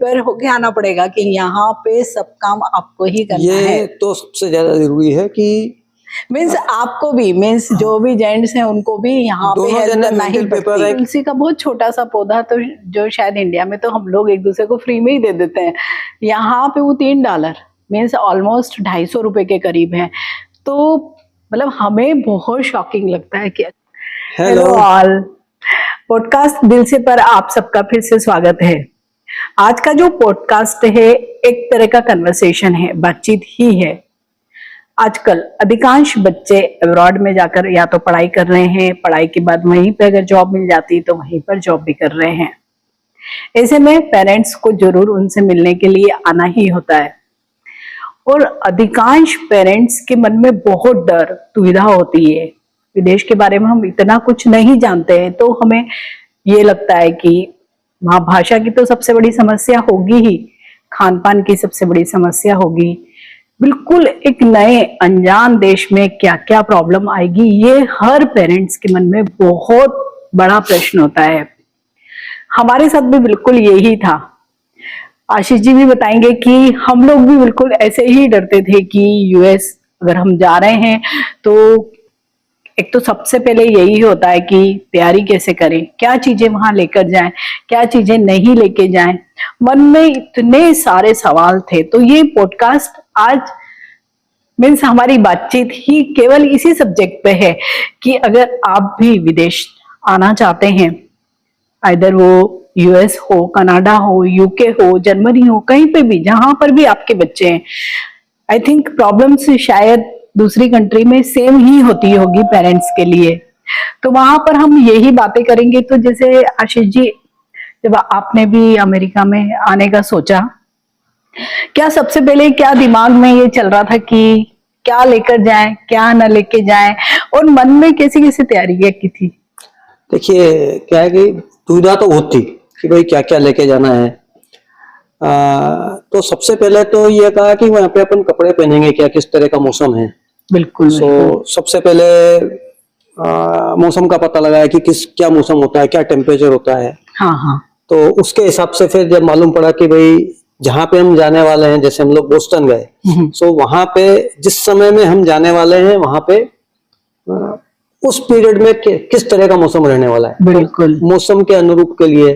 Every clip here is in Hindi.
प्रिपेयर होके आना पड़ेगा कि यहाँ पे सब काम आपको ही करना है। ये तो सबसे ज्यादा जरूरी है कि मीन्स आपको भी, मीन्स जो भी जेंट्स हैं उनको भी यहाँ पे हेल्प करना ही पड़ती है। तुलसी का बहुत छोटा सा पौधा, तो जो शायद इंडिया में तो हम लोग एक दूसरे को फ्री में ही दे देते हैं, यहाँ पे वो $3 मीन्स ऑलमोस्ट 250 रुपए के करीब है। तो मतलब हमें बहुत शॉकिंग लगता है कि हेलो ऑल, पॉडकास्ट दिल से पर आप सबका फिर से स्वागत है। आज का जो पॉडकास्ट है एक तरह का कन्वर्सेशन है, बातचीत ही है। आजकल अधिकांश बच्चे अब्रॉड में जाकर या तो पढ़ाई कर रहे हैं, पढ़ाई के बाद वहीं पे अगर जॉब मिल जाती तो वहीं पर जॉब भी कर रहे हैं। ऐसे में पेरेंट्स को जरूर उनसे मिलने के लिए आना ही होता है और अधिकांश पेरेंट्स के मन में बहुत डर दुविधा होती है। विदेश के बारे में हम इतना कुछ नहीं जानते हैं, तो हमें ये लगता है कि वहाँ भाषा की तो सबसे बड़ी समस्या होगी ही, खान पान की सबसे बड़ी समस्या होगी, बिल्कुल एक नए अनजान देश में क्या क्या प्रॉब्लम आएगी, ये हर पेरेंट्स के मन में बहुत बड़ा प्रश्न होता है। हमारे साथ भी बिल्कुल यही था। आशीष जी भी बताएंगे कि हम लोग भी बिल्कुल ऐसे ही डरते थे कि यूएस अगर हम जा रहे हैं तो एक तो सबसे पहले यही होता है कि तैयारी कैसे करें, क्या चीजें वहां लेकर जाएं, क्या चीजें नहीं लेके जाएं। मन में इतने सारे सवाल थे। तो ये पॉडकास्ट आज मीन्स हमारी बातचीत ही केवल इसी सब्जेक्ट पे है कि अगर आप भी विदेश आना चाहते हैं, आइदर वो यूएस हो, कनाडा हो, यूके हो, जर्मनी हो, कहीं पे भी जहां पर भी आपके बच्चे हैं, आई थिंक प्रॉब्लम्स शायद दूसरी कंट्री में सेम ही होती होगी पेरेंट्स के लिए। तो वहां पर हम यही बातें करेंगे। तो जैसे आशीष जी, जब आपने भी अमेरिका में आने का सोचा, क्या सबसे पहले क्या दिमाग में ये चल रहा था कि क्या लेकर जाएं, क्या न लेके जाएं, और मन में कैसी कैसी तैयारी की थी? देखिए, क्या है कि दुविधा तो होती कि भाई क्या क्या लेके जाना है। तो सबसे पहले तो ये कहा कि वहाँ पे अपन कपड़े पहनेंगे क्या, किस तरह का मौसम है। बिल्कुल। सबसे पहले मौसम का पता लगाया कि क्या मौसम होता है, क्या टेम्परेचर होता है। हाँ हाँ। तो उसके हिसाब से फिर जब मालूम पड़ा कि भाई जहाँ पे हम जाने वाले हैं, जैसे हम लोग बोस्टन गए, सो वहां पे जिस समय में हम जाने वाले हैं वहां पे उस पीरियड में किस तरह का मौसम रहने वाला है, बिल्कुल मौसम के अनुरूप के लिए।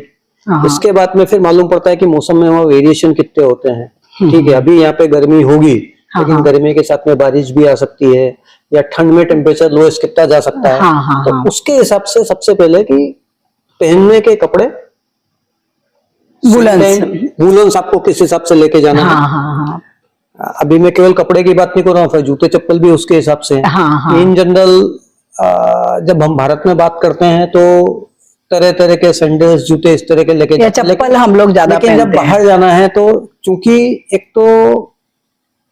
इसके बाद में फिर मालूम पड़ता है कि मौसम में वहाँ वेरिएशन कितने होते हैं। ठीक है, अभी यहाँ पे गर्मी होगी, लेकिन गर्मी के साथ में बारिश भी आ सकती है, या ठंड में टेम्परेचर लोएस्ट कितना जा सकता है। तो उसके हिसाब से सबसे पहले कि पहनने के कपड़े, वूलन्स आपको किस हिसाब से लेके जाना है। अभी मैं केवल कपड़े की बात नहीं कर रहा हूँ, फिर जूते चप्पल भी उसके हिसाब से। इन जनरल जब हम भारत में बात करते हैं तो तरह तरह के सैंडल्स, जूते इस तरह के लेके जाते हैं, चप्पल हम लोग ज्यादा लेकिन जब बाहर जाना है तो चूंकि एक तो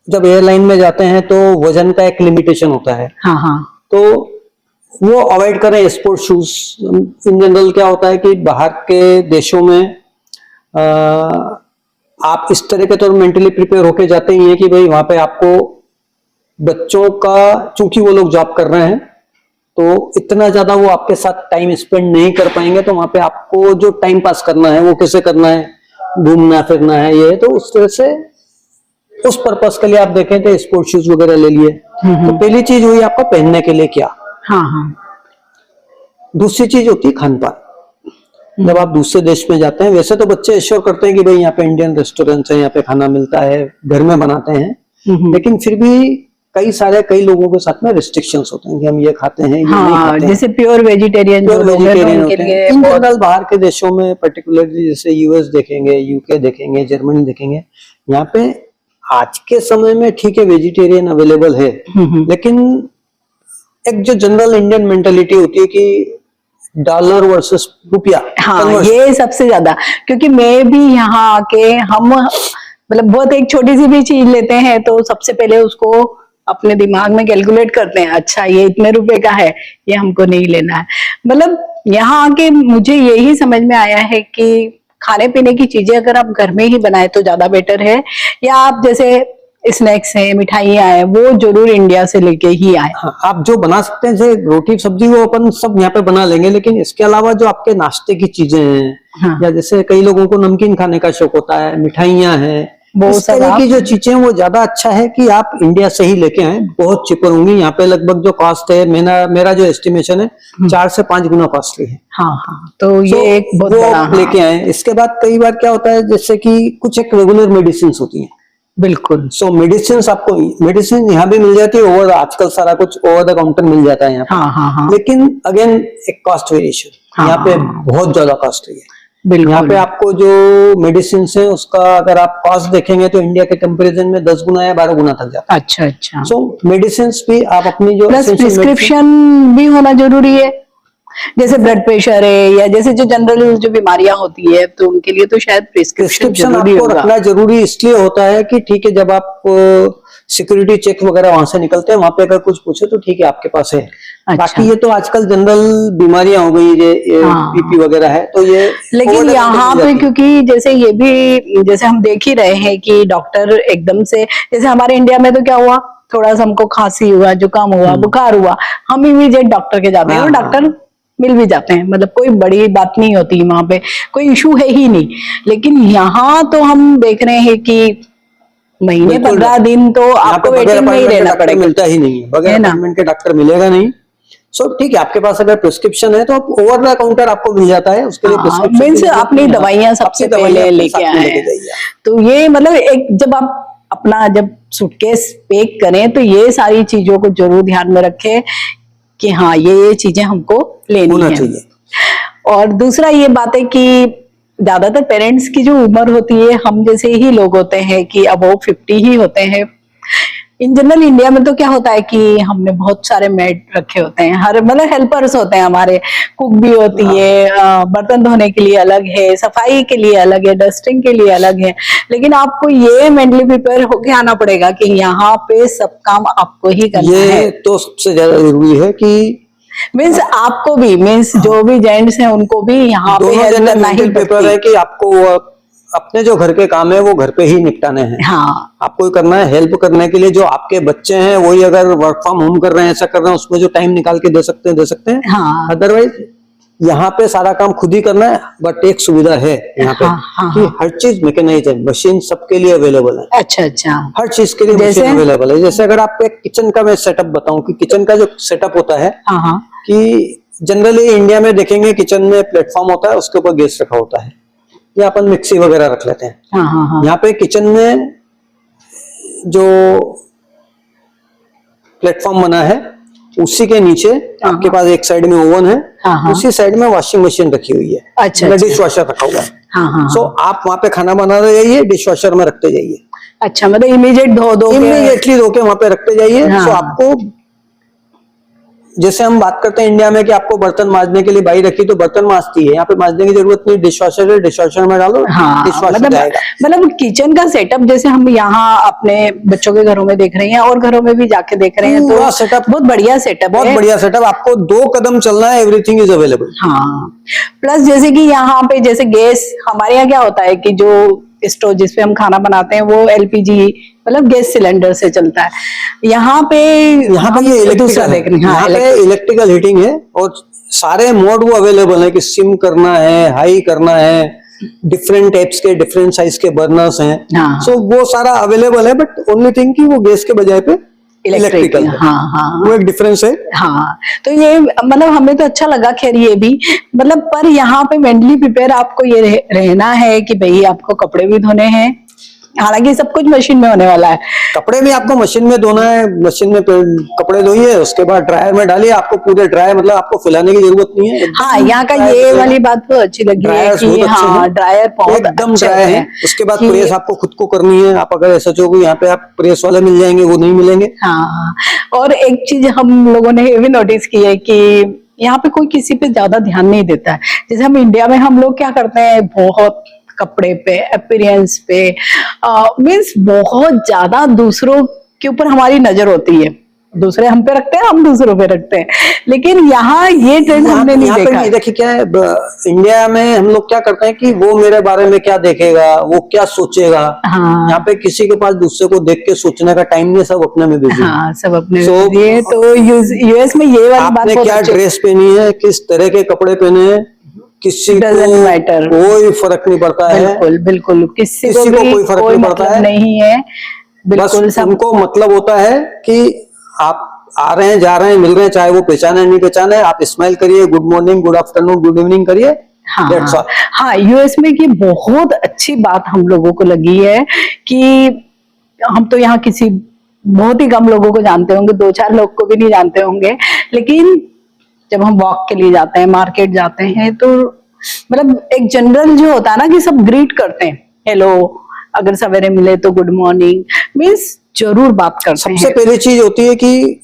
जब एयरलाइन में जाते हैं तो वजन का एक लिमिटेशन होता है। तो वो अवॉइड करें स्पोर्ट शूज। इन जनरल क्या होता है कि बाहर के देशों में आप इस तरह के तो मेंटली प्रिपेयर होके जाते ही हैं कि भाई वहां पे आपको बच्चों का, चूंकि वो लोग जॉब कर रहे हैं तो इतना ज्यादा वो आपके साथ टाइम स्पेंड नहीं कर पाएंगे। तो वहां पे आपको जो टाइम पास करना है वो कैसे करना है, घूमना फिरना है, ये तो उस तरह से उस पर्पस के लिए आप देखें तो स्पोर्ट शूज वगैरह ले लिए। तो पहली चीज हुई आपका पहनने के लिए क्या। दूसरी चीज होती है खान पान। जब आप दूसरे देश में जाते हैं, वैसे तो बच्चे एश्योर करते हैं कि भाई यहाँ पे इंडियन रेस्टोरेंट्स हैं, यहाँ पे खाना मिलता है, घर में बनाते हैं, लेकिन फिर भी कई लोगों के साथ में रिस्ट्रिक्शंस होते हैं कि हम ये खाते हैं, ये नहीं खाते हैं। जैसे प्योर वेजिटेरियन होते हैं। इन जनरल बाहर के देशों में, पर्टिकुलरली जैसे यूएस देखेंगे, यूके देखेंगे, जर्मनी देखेंगे, यहाँ पे आज के समय में ठीक है वेजिटेरियन अवेलेबल है, लेकिन एक जो जनरल इंडियन मेंटेलिटी होती है कि डॉलर वर्सेस रुपया, ये सबसे ज्यादा, क्योंकि मैं भी यहाँ आके हम मतलब बहुत एक छोटी सी भी चीज लेते हैं तो सबसे पहले उसको अपने दिमाग में कैलकुलेट करते हैं, अच्छा ये इतने रुपए का है, ये हमको नहीं लेना है। मतलब यहाँ आके मुझे यही समझ में आया है कि खाने पीने की चीजें अगर आप घर में ही बनाए तो ज्यादा बेटर है, या आप जैसे स्नैक्स है, मिठाइयाँ है, वो जरूर इंडिया से लेके ही आए। हाँ, आप जो बना सकते हैं जैसे रोटी सब्जी वो अपन सब यहाँ पे बना लेंगे, लेकिन इसके अलावा जो आपके नाश्ते की चीजें हैं, हाँ। या जैसे कई लोगों को नमकीन खाने का शौक होता है, मिठाइयाँ हैं, वो इस सब तरह की आप- जो चीजें वो ज्यादा अच्छा है कि आप इंडिया से ही लेके आए, बहुत चिपर होंगी। यहाँ पे लगभग जो कॉस्ट है, मेरा जो एस्टिमेशन है 4 से 5 गुना कॉस्टली है। हाँ हाँ, तो ये So, एक बहुत वो बड़ा, आप हाँ, लेके आए। इसके बाद कई बार क्या होता है जैसे कि कुछ एक रेगुलर मेडिसिन होती हैं, बिल्कुल। सो मेडिसिन यहाँ भी मिल जाती है, ओवर आजकल सारा कुछ ओवर द काउंटर मिल जाता है यहाँ पे। हाँ हाँ हाँ, लेकिन अगेन एक कॉस्ट वेरिएशन, हाँ, यहाँ पे बहुत ज्यादा कॉस्टली है। यहाँ पे बिल्कुल। आपको जो मेडिसिन है उसका अगर आप कॉस्ट देखेंगे तो इंडिया के कंपैरिजन में 10 गुना या 12 गुना तक जाता है। अच्छा अच्छा। सो मेडिसिन भी आप अपनी जो प्लस essential medicine- प्रिस्क्रिप्शन भी होना जरूरी है, जैसे ब्लड प्रेशर है या जैसे जो जनरल जो बीमारियां होती है, तो उनके लिए तो शायद प्रिस्क्रिप्शन प्रिस्क्रिप्शन जरूरी आपको होगा। रखना जरूरी इसलिए होता है कि ठीक है, जब आप सिक्योरिटी चेक वगैरह वहां से निकलते हैं, वहां पे अगर कुछ पूछे तो ठीक है आपके पास है। अच्छा। बाकी ये तो आजकल जनरल बीमारियां हो गई, ये हाँ। बीपी वगैरह है, तो ये लेकिन over the यहाँ counter मिल पे जाती है। क्योंकि जैसे ये भी जैसे हम देख ही रहे हैं कि डॉक्टर एकदम से, जैसे हमारे इंडिया में तो क्या हुआ, थोड़ा सा हमको खांसी हुआ, जुकाम हुआ, बुखार हुआ, हम इमीडिएट डॉक्टर के जाते हैं और हाँ, डॉक्टर मिल भी जाते हैं, मतलब कोई बड़ी बात नहीं होती, वहां पे कोई इशू है ही नहीं। लेकिन यहाँ तो हम देख रहे हैं कि महीने बिल्कुल, 15 दिन तो यहाँ आपको पे बगैर वेटिंग में ही अपॉइंटमेंट के रहना डॉक्टर पड़ेगा, मिलता ही नहीं है, बगैर है ना? अपॉइंटमेंट के डॉक्टर मिलेगा नहीं। सो ठीक है, आपके पास अगर प्रिस्क्रिप्शन है तो ओवर द काउंटर आपको मिल जाता है, उसके लिए प्रिस्क्रिप्शन मीन्स अपनी दवाइयां सबसे पहले लेके आए हैं। तो ये मतलब एक जब आप अपना जब सूटकेस पैक करें तो ये सारी चीजों को जरूर ध्यान में रखें कि हाँ ये चीजें हमको लेनी होना है। चाहिए। और दूसरा ये बात है कि ज्यादातर पेरेंट्स की जो उम्र होती है, हम जैसे ही लोग होते हैं कि अब वो 50 ही होते हैं। इन जनरल इंडिया में तो क्या होता है कि हमने बहुत सारे मेड रखे होते हैं, हर मतलब हेल्पर्स होते हैं हमारे, कुक भी होती है, बर्तन धोने के लिए अलग है, सफाई के लिए अलग है, डस्टिंग के लिए अलग है। लेकिन आपको ये मेंटली प्रिपेयर होके आना पड़ेगा कि यहाँ पे सब काम आपको ही करना है। ये तो सबसे ज्यादा जरूरी है कि मीन्स आपको भी, मीन्स जो भी जेंट्स हैं उनको भी यहाँ पे दोनों हेल्प जने करना ही मेंटल पेपर पड़ती है है। कि आपको वो अपने जो घर के काम है वो घर पे ही निपटाने हैं। हाँ आपको करना है हेल्प करने के लिए, जो आपके बच्चे हैं वही अगर वर्क फ्रॉम होम कर रहे हैं, ऐसा कर रहे हैं, उसमें जो टाइम निकाल के दे सकते हैं दे सकते हैं। हाँ अदरवाइज यहाँ पे सारा काम खुद ही करना है। बट एक सुविधा है यहाँ पे हाँ, हाँ, कि हाँ। हर चीज मैकेनाइज है, मशीन सबके लिए अवेलेबल है, अच्छा अच्छा। हर चीज के लिए जैसे? मशीन अवेलेबल है। जैसे अगर आपको एक किचन का मैं सेटअप बताऊं कि किचन का जो सेटअप होता है हाँ हाँ कि जनरली इंडिया में देखेंगे किचन में प्लेटफॉर्म होता है, उसके ऊपर गैस रखा होता है, या अपन मिक्सी वगैरह रख लेते हैं। हाँ हाँ हाँ। यहाँ पे किचन में जो प्लेटफॉर्म बना है उसी के नीचे आपके पास एक साइड में ओवन है, हाँ, हाँ। उसी साइड में वॉशिंग मशीन रखी हुई है, अच्छा, मतलब अच्छा। डिश वॉशर रखा हुआ है। हाँ हाँ सो आप वहां पे खाना बनाते जाइए, डिश वॉशर में रखते जाइए, अच्छा, मतलब इमीडिएट धो दो के। इमीडिएटली धो के वहां पे रखते जाइए। हाँ। सो आपको, जैसे हम बात करते हैं इंडिया में कि आपको बर्तन मांजने के लिए बाई रखी तो बर्तन मांजती है, यहाँ पे मांजने की जरूरत नहीं, डिश वॉशर है, डिश वॉशर में डालो, हाँ डिश वॉशर जाएगा। मतलब किचन का सेटअप जैसे हम यहाँ अपने बच्चों के घरों में देख रहे हैं और घरों में भी जाके देख रहे हैं, पूरा तो सेटअप बहुत बढ़िया सेटअप बहुत है। बढ़िया सेटअप, आपको 2 कदम चलना है, एवरीथिंग इज अवेलेबल। हाँ, प्लस जैसे कि यहाँ पे जैसे गैस, हमारे यहाँ क्या होता है कि जो स्टोव जिसपे हम खाना बनाते हैं वो एलपीजी मतलब गैस सिलेंडर से चलता है। यहाँ पे ये दूसरा देख रहे हैं। हाँ, यहाँ पे इलेक्ट्रिकल हीटिंग है और सारे मोड वो अवेलेबल है कि सिम करना है, हाई करना है, डिफरेंट टाइप्स के डिफरेंट साइज के बर्नर्स हैं। हाँ। सो वो सारा अवेलेबल है, बट ओनली थिंग कि वो गैस के बजाय पे इलेक्ट्रिकल है। हाँ हाँ वो एक डिफरेंस है। हाँ, तो ये मतलब हमें तो अच्छा लगा, खैर ये भी मतलब, पर यहाँ पे मेंटली प्रिपेयर आपको ये रहना है कि भाई आपको कपड़े भी धोने हैं, हालांकि सब कुछ मशीन में होने वाला है। कपड़े भी आपको मशीन में धोना है, मशीन में कपड़े धोइए, उसके बाद ड्रायर में डालिए, आपको पूरे ड्रायर मतलब आपको फैलाने की जरूरत नहीं है। हाँ, यहाँ का ये वाली बात तो अच्छी लगी है कि हाँ ड्रायर बहुत एकदम अच्छे ड्राई होते है। हैं। उसके बाद कि- प्रेस आपको खुद को करनी है, आप अगर ऐसा चाहोगे यहाँ पे आप प्रेस वाले मिल जाएंगे, वो नहीं मिलेंगे। हाँ, और एक चीज हम लोगों ने ये भी नोटिस की है कि यहाँ पे कोई किसी पे ज्यादा ध्यान नहीं देता है। जैसे हम इंडिया में हम लोग क्या करते हैं, बहुत कपड़े पे, अपीयरेंस पे, मीन्स बहुत ज्यादा दूसरों के ऊपर हमारी नजर होती है। दूसरे हम पे रखते हैं, हम दूसरों पे रखते हैं, लेकिन यहाँ ये ट्रेंड हमने नहीं देखा। देखिए क्या है, इंडिया में हम लोग क्या करते हैं कि वो मेरे बारे में क्या देखेगा, वो क्या सोचेगा। हाँ, यहाँ पे किसी के पास दूसरे को देख के सोचने का टाइम नहीं, सब अपने में बिजी। हाँ, सब अपने में। ये तो यूएस में ये वाली बात, आपने क्या ड्रेस पहनी है, किस तरह के कपड़े पहने हैं, किसी को कोई फर्क नहीं पड़ता है। बिल्कुल बिल्कुल, किसी को कोई फर्क नहीं पड़ता है, नहीं है। बिल्कुल, सबको मतलब होता है कि आप आ रहे हैं, जा रहे हैं, मिल रहे हैं, चाहे वो पहचाने नहीं पहचाने, आप स्माइल करिए, good morning, good afternoon, good evening करिए। हाँ, यूएस में की बहुत अच्छी बात हम लोगों को लगी है कि हम तो यहाँ किसी बहुत ही कम लोगों को जानते होंगे, 2-4 लोग को भी नहीं जानते होंगे, लेकिन जब हम वॉक के लिए जाते हैं, मार्केट जाते हैं, तो मतलब एक जनरल जो होता है ना कि सब ग्रीट करते हैं, हेलो, अगर सवेरे मिले तो गुड मॉर्निंग, मीन्स जरूर बात करते हैं। सबसे पहली चीज होती है कि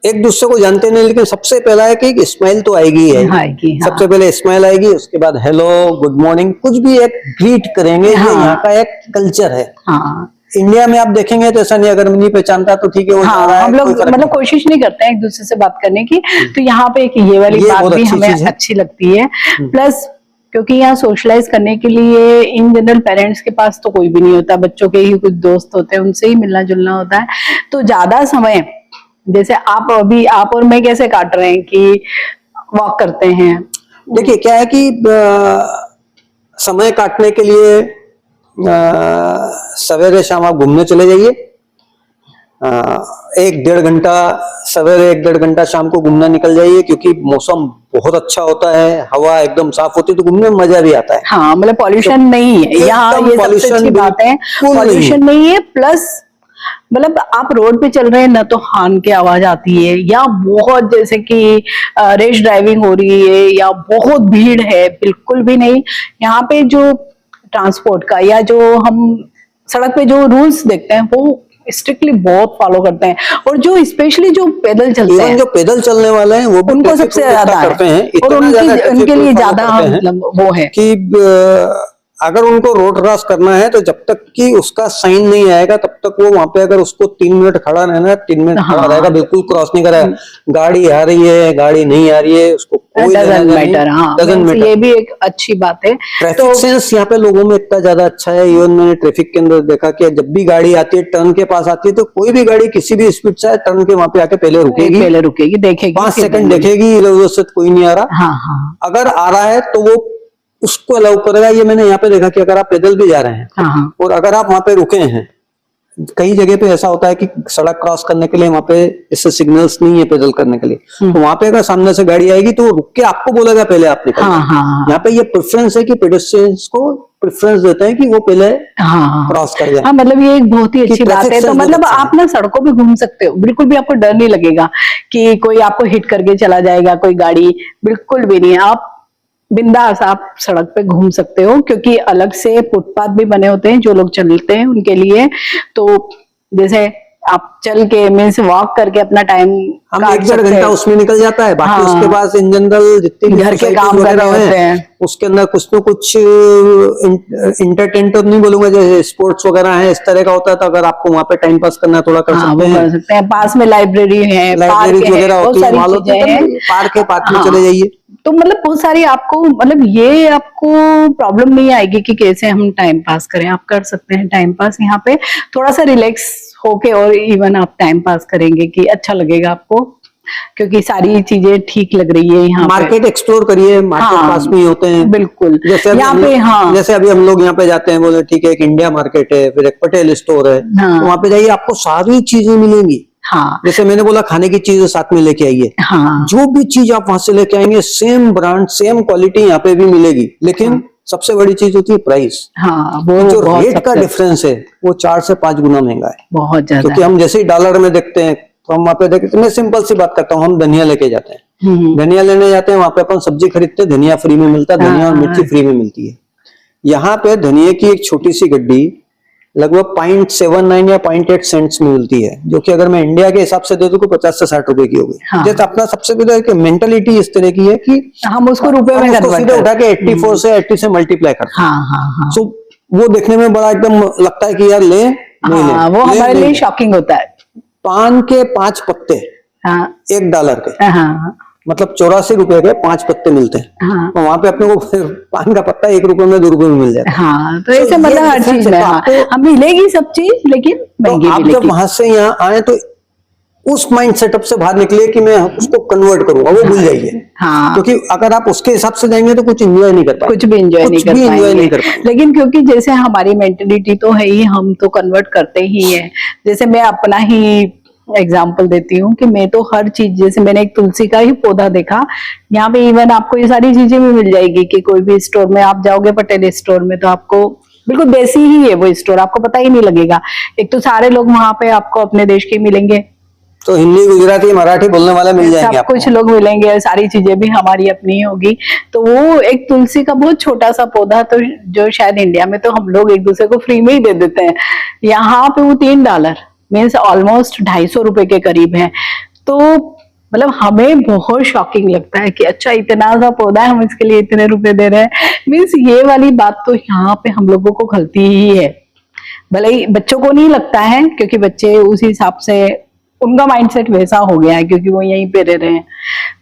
एक दूसरे को जानते नहीं, लेकिन सबसे पहला है कि स्माइल तो आएगी है। हाँ। सबसे पहले स्माइल आएगी, उसके बाद हेलो, गुड मॉर्निंग, कुछ भी एक ग्रीट करेंगे। हाँ। यहाँ का एक कल्चर है। हाँ। इंडिया में आप देखेंगे तो ऐसा नहीं, अगर नहीं पहचानता तो ठीक है, वो हाँ, हम लोग मतलब कोशिश नहीं करते हैं एक दूसरे से बात करने की, तो यहाँ पे एक ये वाली बात भी हमें अच्छी लगती है। प्लस क्योंकि यहाँ सोशलाइज करने के लिए इन जनरल पेरेंट्स के पास तो कोई भी नहीं होता, बच्चों के ही कुछ दोस्त होते हैं, उनसे ही मिलना जुलना होता है, तो ज्यादा समय जैसे आप और मैं कैसे काट रहे हैं कि वॉक करते हैं। देखिए क्या है कि समय काटने के लिए सवेरे शाम आप घूमने चले जाइए, 1-1.5 घंटा सवेरे, 1-1.5 घंटा शाम को घूमना निकल जाइए, क्योंकि मौसम बहुत अच्छा होता है, हवा एकदम साफ होती है, तो घूमने में मजा भी आता है। हाँ, मतलब पॉल्यूशन नहीं है यहाँ, ये सबसे अच्छी बात है, पॉल्यूशन नहीं है। प्लस मतलब आप रोड पे चल रहे हैं ना, तो हॉर्न की आवाज आती है, या बहुत जैसे कि रेस ड्राइविंग हो रही है, या बहुत भीड़ है, बिल्कुल भी नहीं। यहाँ पे जो ट्रांसपोर्ट का या जो हम सड़क पे जो रूल्स देखते हैं, वो स्ट्रिक्टली बहुत फॉलो करते हैं, और जो स्पेशली जो पैदल चलते हैं, जो पैदल चलने वाले हैं, वो उनको सबसे ज्यादा करते हैं, और उनके लिए ज्यादा मतलब वो है कि अगर उनको रोड क्रॉस करना है तो जब तक कि उसका साइन नहीं आएगा, तब तक वो वहां पे अगर उसको 3 मिनट खड़ा रहना, 3 मिनट खड़ा रहेगा, बिल्कुल क्रॉस नहीं करेगा। गाड़ी आ रही है, गाड़ी नहीं आ रही है, उसको कोई डजंट मैटर। हाँ, ये भी एक अच्छी बात है। ट्रैफिक सेंस यहाँ पे लोगों में इतना ज्यादा अच्छा है। इवन मैंने ट्रैफिक के अंदर देखा कि जब भी गाड़ी आती है, टर्न के पास आती है, तो कोई भी गाड़ी किसी भी स्पीड से टर्न के वहां पे आके पहले रुकेगी, देखेगी, 5 सेकंड देखेगी, इधर से कोई नहीं आ रहा। हाँ। अगर आ रहा है तो वो उसको अलाउ करेगा। ये मैंने यहाँ पे देखा कि अगर आप पैदल भी जा रहे हैं, और अगर आप वहां पे रुके हैं, कई जगह पे ऐसा होता है कि सड़क क्रॉस करने के लिए वहां पे इससे सिग्नल्स नहीं है पैदल करने के लिए, तो वहां पे अगर सामने से गाड़ी आएगी तो रुक के आपको बोलेगा पहले आप निकल। यहाँ पे ये प्रेफरेंस है कि पेडेस्ट्रियंस को प्रेफरेंस देते हैं कि वो पहले क्रॉस कर जाए। मतलब ये एक बहुत ही अच्छी बात है। तो मतलब आप ना सड़कों पे घूम सकते हो, बिल्कुल भी आपको डर नहीं लगेगा कि कोई आपको हिट करके चला जाएगा, कोई गाड़ी, बिल्कुल भी नहीं। आप बिंदास आप सड़क पे घूम सकते हो, क्योंकि अलग से फुटपाथ भी बने होते हैं जो लोग चलते हैं उनके लिए। तो जैसे आप चल के मीन्स वॉक करके अपना टाइम, हम 1-1.5 घंटा उसमें निकल जाता है। बाकी उसके पास इन जनरल जितने घर के काम करने होते हैं, उसके अंदर कुछ तो कुछ इंटरटेनमेंट नहीं बोलूंगा, जैसे स्पोर्ट्स वगैरह है, इस तरह का होता है। तो अगर आपको वहां पे टाइम पास करना है, थोड़ा कर सकते हैं। पास में लाइब्रेरी है, लाइब्रेरी वगैरह होती है, पार्क में चले जाइए। तो मतलब बहुत सारी आपको मतलब ये आपको प्रॉब्लम नहीं आएगी कि कैसे हम टाइम पास करें। आप कर सकते हैं टाइम पास यहाँ पे, थोड़ा सा रिलैक्स होके, और इवन आप टाइम पास करेंगे कि अच्छा लगेगा आपको, क्योंकि सारी चीजें ठीक लग रही है यहाँ। मार्केट एक्सप्लोर करिए, मार्केट पास में होते हैं, बिल्कुल। जैसे यहाँ पे जैसे अभी हम लोग यहाँ पे जाते हैं, बोले ठीक है, एक इंडिया मार्केट है, फिर एक पटेल स्टोर है, तो वहाँ पे जाइए, आपको सारी चीजें मिलेंगी। जैसे मैंने बोला, खाने की चीजें साथ में लेके आइए। जो भी चीज आप वहां से लेके आएंगे, सेम ब्रांड सेम क्वालिटी यहाँ पे भी मिलेगी, लेकिन सबसे बड़ी चीज होती है प्राइस। वो जो रेट का डिफरेंस है, वो 4 से 5 गुना महंगा है, बहुत ज्यादा। क्योंकि हम जैसे ही डॉलर में देखते हैं, तो हम वहाँ पे देखते हैं, मैं सिंपल सी बात करता हूँ, हम धनिया लेके जाते हैं, धनिया लेने जाते हैं, वहां पे अपन सब्जी खरीदते हैं, धनिया फ्री में मिलता है, धनिया और मिर्ची फ्री में मिलती है। यहाँ पे धनिया की एक छोटी सी गड्डी लगभग 0.79 या 0.8 सेंट्स में मिलती है, जो कि अगर मैं इंडिया के हिसाब से दे दूं तो 50 से 60 रुपए की होगी। जैसे अपना सबसे पहले मेंटलिटी इस तरह की है कि हम उसको रुपए में सीधे उठा के 84 से 80 से मल्टीप्लाई करते हैं। सो वो देखने में बड़ा एकदम लगता है कि यार ले, वो हमारे लिए शॉकिंग होता है। पान के 5 पत्ते हाँ $1 के, हाँ मतलब 84 रुपए के 5 पत्ते मिलते हैं। हाँ तो वहां पे अपने को फिर पान का पत्ता 1 रुपए में 2 रुपए में मिल जाता है। हाँ, तो तो ऐसे ये मतलब हर difference चीज है। में तो हाँ, आपको- हम मिलेगी सब चीज लेकिन तो महंगी आप जब मिलेगी। वहां से यहाँ आए तो उस माइंड सेटअप से बाहर निकले कि मैं उसको कन्वर्ट करूंगा, वो भूल जाइए। हाँ, क्योंकि अगर आप उसके हिसाब से जाएंगे तो कुछ एंजॉय नहीं कर पाएंगे, कुछ भी एंजॉय नहीं कर नहीं कर पाएंगे। पाएंगे। लेकिन क्योंकि जैसे हमारी मेंटेलिटी तो है ही, हम तो कन्वर्ट करते ही है। जैसे मैं अपना ही एग्जाम्पल देती हूँ कि मैं तो हर चीज, जैसे मैंने एक तुलसी का ही पौधा देखा, यहाँ पे इवन आपको ये सारी चीजें भी मिल जाएगी कि कोई भी स्टोर में आप जाओगे, पटेल स्टोर में, तो आपको बिल्कुल देसी ही है वो स्टोर, आपको पता ही नहीं लगेगा। एक तो सारे लोग वहां पे आपको अपने देश के मिलेंगे, तो हिंदी, गुजराती, मराठी बोलने वाले मिल जाएंगे सब आपको। कुछ लोग मिलेंगे, सारी चीजें भी हमारी अपनी होगी। तो वो एक तुलसी का बहुत छोटा सा पौधा, तो जो शायद इंडिया में तो हम लोग एक दूसरे को फ्री में ही दे देते हैं, यहाँ पे वो $3 मीन्स ऑलमोस्ट 250 रुपए के करीब है। तो मतलब हमें बहुत शॉकिंग लगता है कि अच्छा इतना सा पौधा है, हम इसके लिए इतने रुपए दे रहे हैं। मीन्स ये वाली बात तो यहाँ पे हम लोगों को खलती ही है। भले ही बच्चों को नहीं लगता है, क्योंकि बच्चे उस हिसाब से उनका माइंडसेट वैसा हो गया है, क्योंकि वो यहीं पे रह रहे हैं।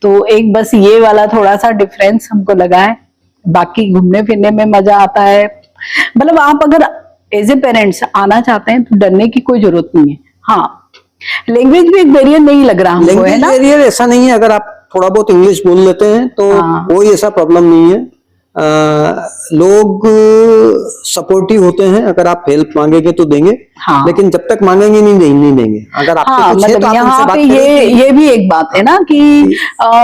तो एक बस ये वाला थोड़ा सा डिफरेंस हमको लगा है, बाकी घूमने फिरने में मजा आता है। मतलब आप अगर एज ए पेरेंट्स आना चाहते हैं तो डरने की कोई जरूरत नहीं है। हाँ, लैंग्वेज भी एक बैरियर नहीं लग रहा हमको, है लैंग्वेज ना? बैरियर ऐसा नहीं है, अगर आप थोड़ा बहुत इंग्लिश बोल लेते हैं तो हाँ। कोई ऐसा प्रॉब्लम नहीं है। लोग सपोर्टिव होते हैं, अगर आप हेल्प मांगेंगे तो देंगे। हाँ। लेकिन जब तक मांगेंगे नहीं देंगे। अगर आपको हाँ, कुछ है मतलब तो आप उनसे यहाँ बात पे करें कि ये भी एक बात है ना कि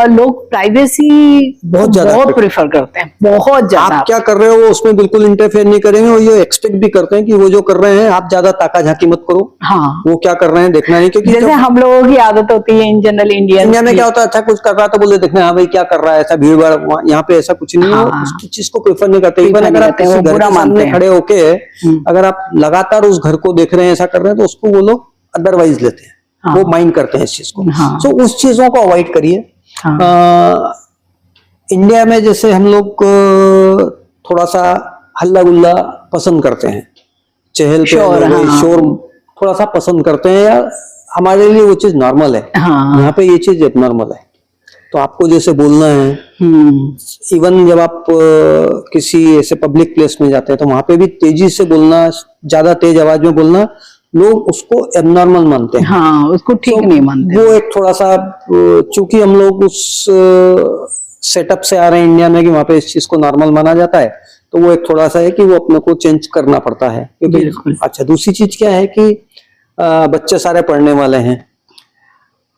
लोग प्राइवेसी बहुत ज्यादा प्रेफर करते हैं, बहुत ज्यादा। आप क्या कर रहे हो उसमें बिल्कुल इंटरफेयर नहीं करेंगे, और ये एक्सपेक्ट भी करते हैं कि वो जो कर रहे हैं आप ज्यादा ताका झाकी मत करो। हाँ, वो क्या कर रहे हैं देखना नहीं, क्योंकि जैसे हम लोगों की आदत होती है इन जनरल इंडियन इंडिया में क्या होता है, अच्छा कुछ कर रहा है तो बोले देखना हाँ भाई क्या कर रहा है, ऐसा भीड़ भाड़। यहाँ पे ऐसा कुछ नहीं है, हाँ। उस चीज को प्रेफर नहीं करते। इवन prefer अगर नहीं आप करते, किसी वो घर बुरा के मानते सामने हैं। खड़े होके अगर आप लगातार उस घर को देख रहे हैं, ऐसा कर रहे हैं, तो उसको वो लोग अदरवाइज लेते हैं। हाँ। वो माइंड करते हैं इस चीज को। हाँ। सो उस चीजों को अवॉइड करिए। हाँ। इंडिया में जैसे हम लोग थोड़ा सा हल्ला गुल्ला पसंद करते हैं, चहल शोर, पहल हो गई, हाँ। शोर थोड़ा सा पसंद करते हैं, या हमारे लिए वो चीज नॉर्मल है। हाँ। यहाँ पे ये चीज एबनॉर्मल है। तो आपको जैसे बोलना है, इवन जब आप किसी ऐसे पब्लिक प्लेस में जाते हैं तो वहां पे भी तेजी से बोलना, ज्यादा तेज आवाज में बोलना, लोग उसको एबनॉर्मल मानते हैं। हाँ, उसको ठीक नहीं मानते। वो एक थोड़ा सा, चूंकि हम लोग उस सेटअप से आ रहे हैं इंडिया में कि वहां पे इस चीज को नॉर्मल माना जाता है, तो वो एक थोड़ा सा है कि वो अपने को चेंज करना पड़ता है। क्योंकि अच्छा, दूसरी चीज क्या है कि बच्चे सारे पढ़ने वाले हैं,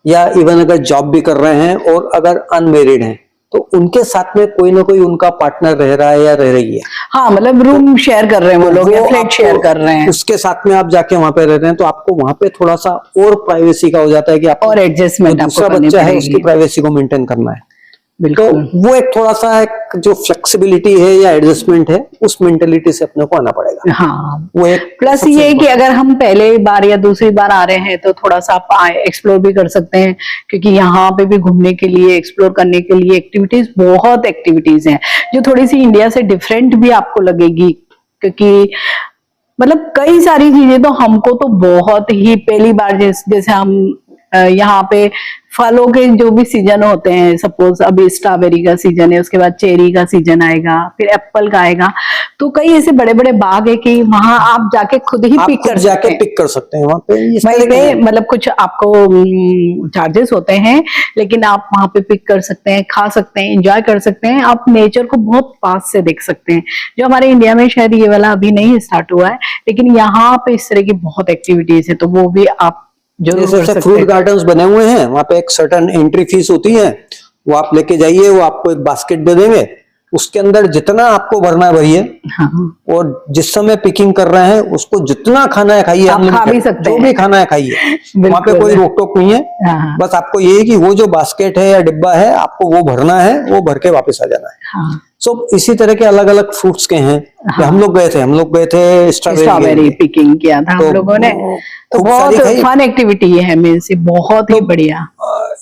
या इवन अगर जॉब भी कर रहे हैं, और अगर अनमेरिड हैं, तो उनके साथ में कोई ना कोई उनका पार्टनर रह रहा है या रह रही है। हाँ, मतलब रूम शेयर कर रहे हैं वो लोग, या फ्लैट शेयर कर रहे हैं, उसके साथ में आप जाके वहां पे रह रहे हैं, तो आपको वहां पे थोड़ा सा और प्राइवेसी का हो जाता है कि आप और एडजस्टमेंट दूसरा बच्चा है उसकी प्राइवेसी को मेंटेन करना है। तो वो एक थोड़ा सा एक जो फ्लेक्सिबिलिटी है या एडजस्टमेंट है, उस मेंटेलिटी से अपने को आना पड़ेगा। हाँ, वो एक प्लस ये है कि अगर हम पहले बार या दूसरी बार आ रहे हैं तो थोड़ा सा आप एक्सप्लोर भी कर सकते हैं, क्योंकि यहाँ पे भी घूमने के लिए, एक्सप्लोर करने के लिए एक्टिविटीज, बहुत एक्टिविटीज हैं जो थोड़ी सी इंडिया से डिफरेंट भी आपको लगेगी। क्योंकि मतलब कई सारी चीजें तो हमको तो बहुत ही पहली बार, जैसे हम यहाँ पे फलों के जो भी सीजन होते हैं, सपोज अभी स्ट्रॉबेरी का सीजन है, उसके बाद चेरी का सीजन आएगा, फिर एप्पल का आएगा, तो कई ऐसे बड़े बड़े बाग है कि वहां आप जाके खुद ही पिक कर सकते हैं। वहां पे मतलब कुछ आपको चार्जेस होते हैं, लेकिन आप वहां पे पिक कर सकते हैं, खा सकते हैं, एंजॉय कर सकते हैं, आप नेचर को बहुत पास से देख सकते हैं, जो हमारे इंडिया में शायद ये वाला अभी नहीं स्टार्ट हुआ है। लेकिन यहाँ पे इस तरह की बहुत एक्टिविटीज है, तो वो भी आप जैसे फ्रूट गार्डन्स बने हुए हैं, वहां पे एक सर्टेन एंट्री फीस होती है, वो आप लेके जाइए, वो आपको एक बास्केट दे देंगे, उसके अंदर जितना आपको भरना है भरिए। हाँ। और जिस समय पिकिंग कर रहे हैं उसको जितना खाना है खाइए, आप खा भी सकते जो हैं, भी खाना है खाइए, वहां पे कोई रोक टोक नहीं है। हाँ। बस आपको ये है कि वो जो बास्केट है या डिब्बा है, आपको वो भरना है, वो भर के वापस आ जाना है। हाँ। सो इसी तरह के अलग अलग फ्रूट्स के हैं। हाँ। हम लोग गए थे स्ट्रॉबेरी पिकिंग किया था हम लोगों ने, तो बहुत फन एक्टिविटी है, मीन्स बहुत ही बढ़िया।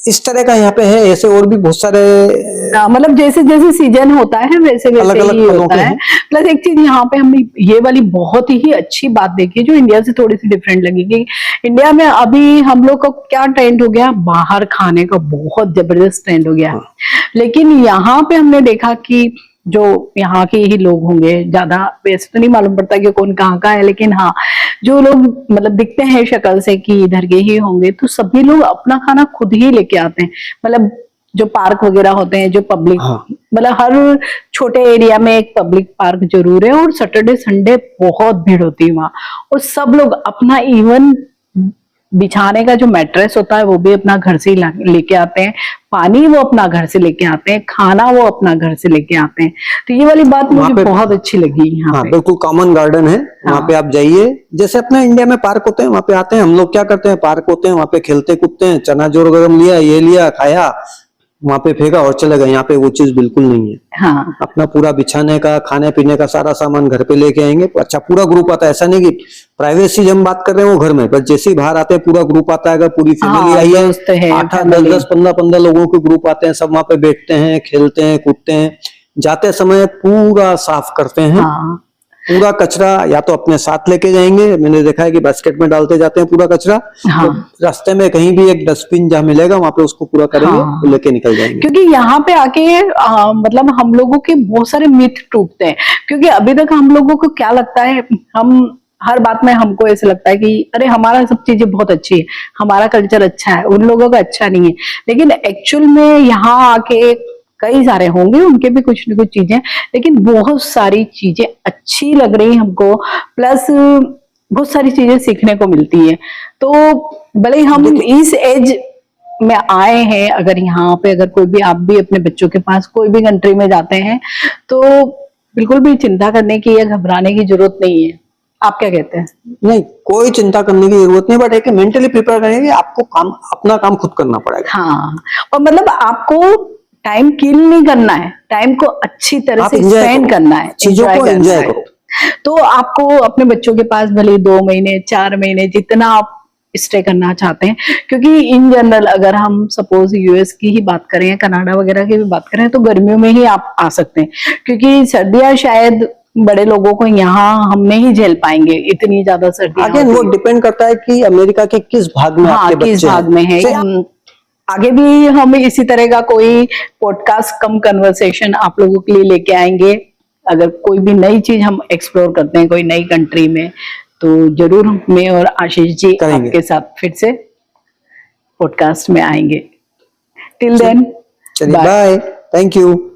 इस तरह का यहाँ पे है, ऐसे और भी बहुत सारे मतलब जैसे जैसे सीजन होता है वैसे वैसे अलग-अलग ही फलों होता के है। हैं। प्लस एक चीज यहाँ पे हमने ये वाली बहुत ही अच्छी बात देखी जो इंडिया से थोड़ी सी डिफरेंट लगी कि इंडिया में अभी हम लोग का क्या ट्रेंड हो गया, बाहर खाने का बहुत जबरदस्त ट्रेंड हो गया। हाँ। लेकिन यहाँ पे हमने देखा कि जो यहाँ के ही लोग होंगे, ज्यादा वैसे तो नहीं मालूम पड़ता कि कौन कहाँ का है, लेकिन हाँ जो लोग मतलब दिखते हैं शक्ल से कि इधर के ही होंगे, तो सभी लोग अपना खाना खुद ही लेके आते हैं। मतलब जो पार्क वगैरह होते हैं, जो पब्लिक, हाँ। मतलब हर छोटे एरिया में एक पब्लिक पार्क जरूर है, और सैटरडे संडे बहुत भीड़ होती है वहां, और सब लोग अपना इवन बिछाने का जो मैट्रेस होता है वो भी अपना घर से ही लेके आते हैं, पानी वो अपना घर से लेके आते हैं, खाना वो अपना घर से लेके आते हैं। तो ये वाली बात मुझे बहुत अच्छी लगी यहाँ हाँ, पे। बिल्कुल कॉमन गार्डन है वहाँ पे, आप जाइए। जैसे अपने इंडिया में पार्क होते हैं वहाँ पे आते हैं हम लोग, क्या करते हैं, पार्क होते हैं वहाँ पे खेलते कूदते हैं, चना जोर गरम लिया, ये लिया, खाया, वहां पे फेंका और चले गए। यहाँ पे वो चीज बिल्कुल नहीं है। हाँ, अपना पूरा बिछाने का, खाने पीने का सारा सामान घर पे लेके आएंगे। अच्छा, पूरा ग्रुप आता है, ऐसा नहीं कि प्राइवेसी जब हम बात कर रहे हैं वो घर में, पर जैसे ही बाहर आते हैं पूरा ग्रुप आता है। अगर पूरी फैमिली हाँ, आई है, दोस्त है, 8-8, फैमिली। 10-10, 15-15 लोगों के ग्रुप आते हैं, सब वहां पे बैठते हैं, खेलते हैं, कूदते हैं। जाते समय पूरा साफ करते हैं। हाँ, पूरा कचरा या तो अपने साथ लेके जाएंगे, मैंने देखा है कि बास्केट में डालते जाते हैं पूरा कचरा। हाँ, तो रास्ते में कहीं भी एक डस्टबिन जहाँ मिलेगा वहां पे उसको पूरा करेंगे, हाँ। तो लेके निकल जाएंगे। क्योंकि यहाँ पे आके मतलब हम लोगों के बहुत सारे मिथ टूटते हैं। क्योंकि अभी तक हम लोगों को क्या लगता है, हम हर बात में हमको ऐसे लगता है कि अरे हमारा सब चीजें बहुत अच्छी है, हमारा कल्चर अच्छा है, उन लोगों का अच्छा नहीं है। लेकिन एक्चुअल में यहाँ आके कई सारे होंगे उनके भी कुछ न कुछ चीजें, लेकिन बहुत सारी चीजें अच्छी लग रही हमको। प्लस बहुत सारी चीजें सीखने को मिलती है। तो भले हम इस एज में आए हैं, अगर यहाँ पे अगर कोई भी, आप भी अपने बच्चों के पास कोई भी कंट्री में जाते हैं, तो बिल्कुल भी चिंता करने की या घबराने की जरूरत नहीं है। आप क्या कहते हैं? नहीं, कोई चिंता करने की जरूरत नहीं, बट एक मेंटली प्रिपेयर करेंगे कि आपको काम, अपना काम खुद करना पड़ेगा। हाँ, और मतलब आपको टाइम किल नहीं करना है, टाइम को अच्छी तरह आप से enjoy स्पेंड करो, करना है, चीजों enjoy को करना एंजॉय है। करो। तो आपको अपने बच्चों के पास भले 2 महीने 4 महीने जितना आप स्टे करना चाहते हैं, क्योंकि इन जनरल अगर हम सपोज यूएस की ही बात करें या कनाडा वगैरह की भी बात करें, तो गर्मियों में ही आप आ सकते हैं, क्योंकि सर्दियां शायद बड़े लोगों को यहाँ हम नहीं झेल पाएंगे, इतनी ज्यादा सर्दियां अगेन वो होती हैं। डिपेंड करता है कि अमेरिका के किस भाग में हाँ, आपके किस बच्चे भाग में है। हैं। आगे भी हम इसी तरह का कोई पॉडकास्ट कम कन्वर्सेशन आप लोगों के लिए लेके आएंगे। अगर कोई भी नई चीज हम एक्सप्लोर करते हैं कोई नई कंट्री में, तो जरूर मैं और आशीष जी करेंगे। आपके साथ फिर से पॉडकास्ट में आएंगे। टिल देन, चलिए, बाय, थैंक यू।